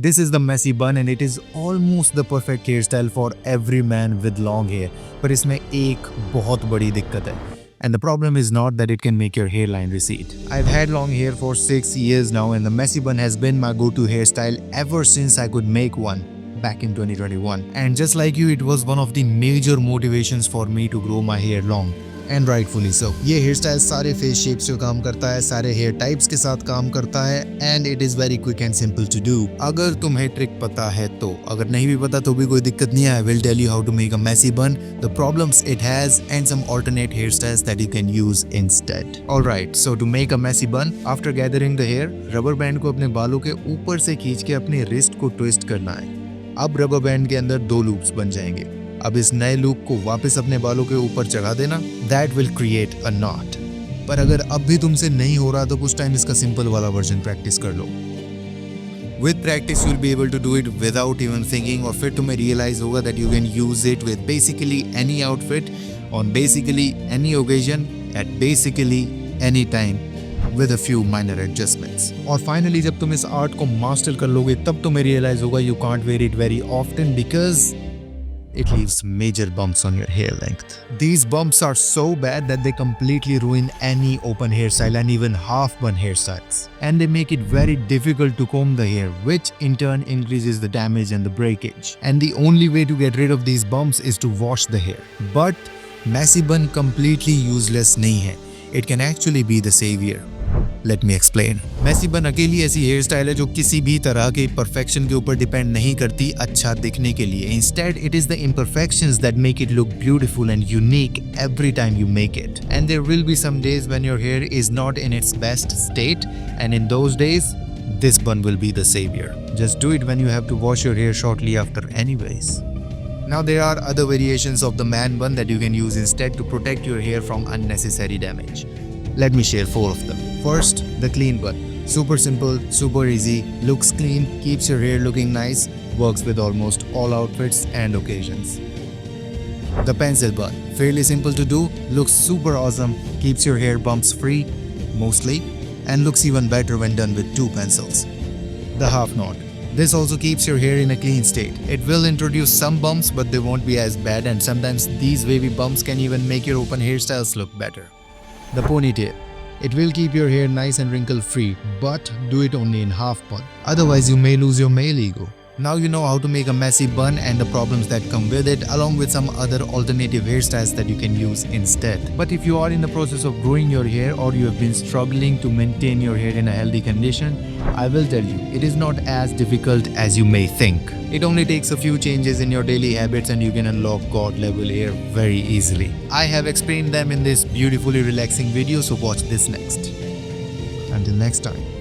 This is the messy bun and it is almost the perfect hairstyle for every man with long hair. पर इसमें एक बहुत बड़ी दिक्कत है. And the problem is not that it can make your hairline recede. I've had long hair for 6 years now and the messy bun has been my go-to hairstyle ever since I could make one back in 2021. And just like you, it was one of the major motivations for me to grow my hair long. And rightfully so. ये hair style सारे face shapes पे काम करता है, सारे hair types के साथ काम करता है and it is very quick and simple to do. अगर तुम्हें ट्रिक पता है तो, अगर नहीं भी पता तो भी कोई दिक्कत नहीं है. I will tell you how to make a messy bun, the problems it has and some alternate hair styles that you can use instead. Alright, so to make a messy bun, after gathering the hair, rubber band को अपने बालों के ऊपर से खींच के अपने wrist को ट्विस्ट करना है. अब रबर बैंड के अंदर 2 लूप्स बन जाएंगे. अब इस नए लूप को वापस अपने बालों के ऊपर चढ़ा देना. That will create a not. पर अगर अब भी तुमसे नहीं हो रहा तो कुछ टाइम इसका सिंपल वाला वर्जन प्रैक्टिस कर लो. With practice you will be able to do it without even thinking, और फिर तुम्हें रियलाइज होगा that you can use it with basically any outfit on basically any occasion at basically any time with a few minor adjustments. और finally जब तुम इस art को master कर लोगे तब तुम्हें रियलाइज होगा you can't wear it very often because it leaves major bumps on your hair length. These bumps are so bad that they completely ruin any open hairstyle and even half bun hairstyles. And they make it very difficult to comb the hair, which in turn increases the damage and the breakage. And the only way to get rid of these bumps is to wash the hair. But messy bun completely useless नहीं है. It can actually be the savior. Let me explain. Messy bun अकेली ऐसी hair style है जो किसी भी तरह के परफेक्शन के ऊपर डिपेंड नहीं करती अच्छा दिखने के लिए. Instead, it is the imperfections that make it look beautiful and unique every time you make it. And there will be some days when your hair is not in its best state, and in those days, this bun will be the savior. Just do it when you have to wash your hair shortly after anyways. Now there are other variations of the man bun that you can use instead to protect your hair from unnecessary damage. Let me share 4 of them. First, the clean bun. Super simple, super easy, looks clean, keeps your hair looking nice, works with almost all outfits and occasions. The pencil bun. Fairly simple to do, looks super awesome, keeps your hair bumps free, mostly, and looks even better when done with 2 pencils. The half knot. This also keeps your hair in a clean state. It will introduce some bumps but they won't be as bad, and sometimes these wavy bumps can even make your open hairstyles look better. The ponytail. It will keep your hair nice and wrinkle free, but do it only in half bun. Otherwise you may lose your male ego. Now you know how to make a messy bun and the problems that come with it, along with some other alternative hairstyles that you can use instead. But if you are in the process of growing your hair or you have been struggling to maintain your hair in a healthy condition, I will tell you, it is not as difficult as you may think. It only takes a few changes in your daily habits and you can unlock God level hair very easily. I have explained them in this beautifully relaxing video, so watch this next. Until next time.